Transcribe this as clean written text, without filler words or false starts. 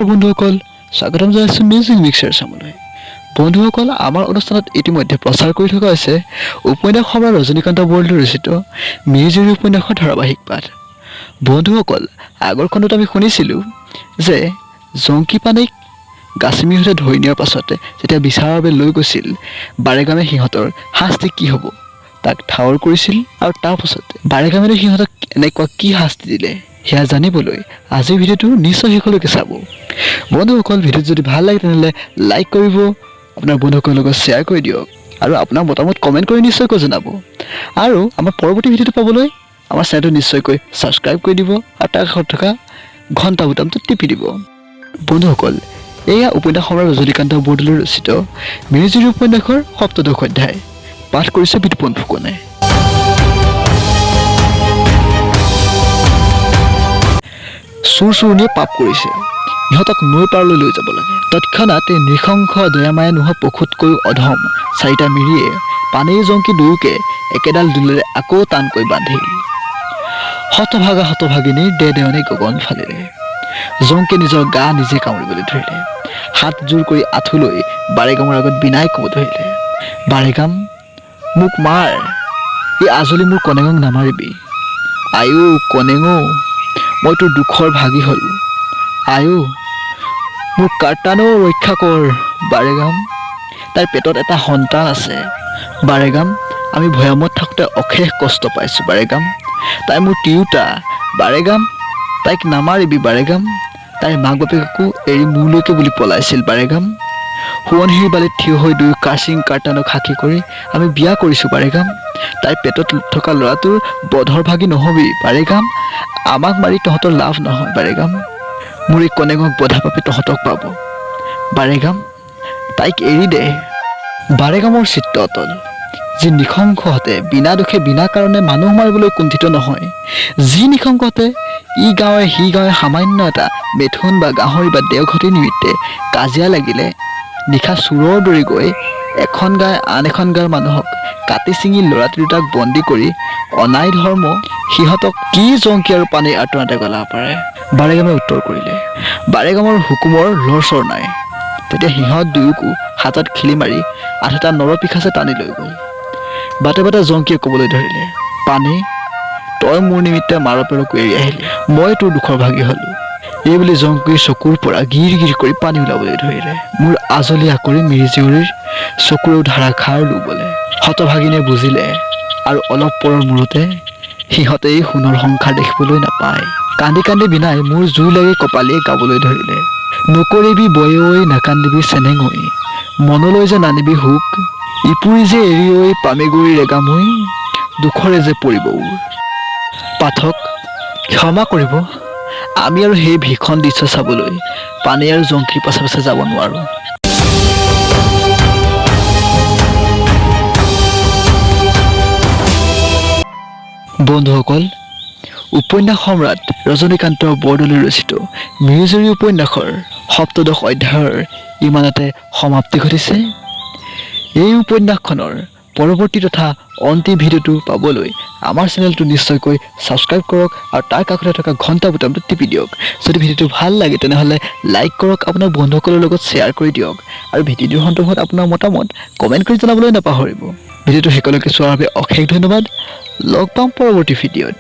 নমস্কাৰ বন্ধুসকল, স্বাগতম জনাইছোঁ মিউজিক মিক্সাৰ চাবলৈ। বন্ধুসকল, আমাৰ অনুষ্ঠানত ইতিমধ্যে প্ৰচাৰ কৰি থকা হৈছে উপন্যাস সম্ৰাট ৰজনীকান্ত বৰদলৈ ৰচিত মিৰি জীয়ৰী উপন্যাসৰ ধাৰাবাহিক পাঠ। বন্ধুসকল, আগৰ খণ্ডত আমি শুনিছিলোঁ যে জংকী পানেইক গাছিমিহঁতে ধৰি নিয়াৰ পাছতে যেতিয়া বিচাৰৰ বাবে লৈ গৈছিল, বাৰেগামে সিহঁতৰ শাস্তি কি হ'ব তাক ঠাৱৰ কৰিছিল আৰু তাৰ পাছতে বাৰেগামে সিহঁতক এনেকুৱা কি শাস্তি দিলে সেয়া জানিবলৈ আজিৰ ভিডিঅ'টো নিশ্চয় শেষলৈকে চাব। বন্ধুসকল, ভিডিঅ'টো যদি ভাল লাগে তেনেহ'লে লাইক কৰিব, আপোনাৰ বন্ধুসকলৰ লগত শ্বেয়াৰ কৰি দিয়ক আৰু আপোনাৰ মতামত কমেণ্ট কৰি নিশ্চয়কৈ জনাব। আৰু আমাৰ পৰৱৰ্তী ভিডিঅ'টো পাবলৈ আমাৰ চেনেলটো নিশ্চয়কৈ ছাবস্ক্ৰাইব কৰি দিব আৰু তাৰ কাষত থকা ঘণ্টা বুটামটো টিপি দিব। বন্ধুসকল, এয়া উপন্যাস সম্ৰাট ৰজনীকান্ত বৰদলৈ ৰচিত মিৰি জীয়ৰী উপন্যাসৰ ৭ম অধ্যায়। পাঠ কৰিছে বিতুপন ফুকনে। চুৰ-চুৰণিয়ে পাপ কৰিছে, ইহঁতক নৈ পাৰলৈ লৈ যাব লাগে। তৎক্ষণাত নৃশংস দয়ামায়া নোহোৱা পশুতকৈও অধম 4টা মিৰিয়ে পানেই জংকী দুয়োকে একেডাল দোলেৰে আকৌ টানকৈ বান্ধিল। হতভাগিনীৰ দেওনি গগন ফালিলে। জংকীয়ে নিজৰ গা নিজে কামুৰিবলৈ ধৰিলে। হাত জোৰ কৰি আঁঠু লৈ বাৰেগামৰ আগত বিনাই ক'ব ধৰিলে, বাৰেগাম, মোক মাৰ, এই আজলি মোৰ কনেঙক নামাৰিবি। আয়ো কনেঙো, মই তোৰ দুখৰ ভাগি হ'লো। আয়ো মোৰ কাৰ্টানো ৰক্ষা কৰ। বাৰেগাম, তাইৰ পেটত এটা সন্তান আছে। বাৰেগাম, আমি ভৈয়ামত থাকোঁতে অশেষ কষ্ট পাইছোঁ। বাৰেগাম, তাই মোৰ তিৰোতা। বাৰেগাম, তাইক নামাৰিবি। বাৰেগাম, তাইৰ মাক বাপেককো এৰি মোৰলৈকে বুলি পলাইছিল। বাৰেগাম, সোৱণশিৰি বালিত থিয় হৈ দুয়ো কাৰ্চিং কাৰ্টানক সাক্ষী কৰি আমি বিয়া কৰিছোঁ। বাৰেগাম, তাইৰ পেটত থকা ল'ৰাটোৰ বধৰ ভাগি নহ'বি। বাৰেগাম, আমাক মাৰি তহঁতৰ লাভ নহয়। বাৰেগাম, মোৰ এই কনেঙক বধা পাপি তহঁতক পাব। বাৰেগাম, তাইক এৰি দে। বাৰেগামৰ চিত্ৰ অটল, যি নৃশংসহতে বিনা দোষে বিনা কাৰণে মানুহ মাৰিবলৈ কুণ্ঠিত নহয়, যি নৃশংসহতে ই গাঁৱে সি গাঁৱে সামান্য এটা মেথুন বা গাহৰি বা দেওঘটিৰ নিমিত্তে কাজিয়া লাগিলে নিশা চোৰৰ দৰে গৈ এখন গাঁৱে আন এখন গাঁৱৰ মানুহক কাটি ছিঙি ল'ৰাটি দুটাক বন্দী কৰি অনাই ধৰ্ম, সিহঁতক কি জংকী আৰু পানেই আঁতৰাতে গলাব পাৰে? বাৰেগামে উত্তৰ কৰিলে, বাৰেগামৰ হুকুমৰ লৰচৰ নাই। তেতিয়া সিহঁত দুয়োকো হাতত খিলি মাৰি 8টা নৰপিশাচে টানি লৈ গ'ল। বাটে বাটে জংকীয়ে ক'বলৈ ধৰিলে, পানেই, তই মোৰ নিমিত্তে মাৰপেৰকো এৰি আহিলি, মই তোৰ দুখৰ ভাগি হ'লো। এই বুলি জংকীৰ চকুৰ পৰা গিৰ গিৰ কৰি পানী ওলাবলৈ ধৰিলে। মোৰ আজলি আকৰি মিৰি জীয়ৰীৰ চকুৰেও ধাৰাষাৰ লুবলে। হতভাগিনীয়ে বুজিলে আৰু অলপ পৰৰ মূৰতে সিহঁতে এই সোণৰ সংসাৰ দেখিবলৈ নাপায়। কান্দি কান্দি বিনাই মোৰ জুই লাগি কপালিয়ে গাবলৈ ধৰিলে, নকৰিবি বৈ ঐ, নাকান্দিবি চেনেং ঐ, মনলৈ যে নানিবি হুক, ইপুৰি যে এৰি ঐ, পামেগুৰি ৰেগামৈ, দুখৰে যে পৰিব উৰ। পাঠক, ক্ষমা কৰিব, আমি আৰু সেই ভীষণ দৃশ্য চাবলৈ পানেই আৰু জংকীৰ পাছে পাছে যাব নোৱাৰোঁ। বন্ধুসকল, উপন্যাস সম্ৰাট ৰজনীকান্ত বৰদলৈ ৰচিত মিৰি জীয়ৰী উপন্যাসৰ ৭ম অধ্যায়ৰ ইমানতে সমাপ্তি ঘটিছে। এই উপন্যাসখনৰ পৰৱৰ্তী তথা অন্তিম ভিডিঅ'টো পাবলৈ আমাৰ চেনেলটো নিশ্চয়কৈ ছাবস্ক্ৰাইব কৰক আৰু তাৰ কাষতে থকা ঘণ্টা বুটামটো টিপি দিয়ক। যদি ভিডিঅ'টো ভাল লাগে তেনেহ'লে লাইক কৰক, আপোনাৰ বন্ধুসকলৰ লগত শ্বেয়াৰ কৰি দিয়ক আৰু ভিডিঅ'টোৰ সন্দৰ্ভত আপোনাৰ মতামত কমেণ্ট কৰি জনাবলৈ নাপাহৰিব। ভিডিঅ'টো শেষলৈকে চোৱাৰ বাবে অশেষ ধন্যবাদ। লগ পাম পৰৱৰ্তী ভিডিঅ'ত।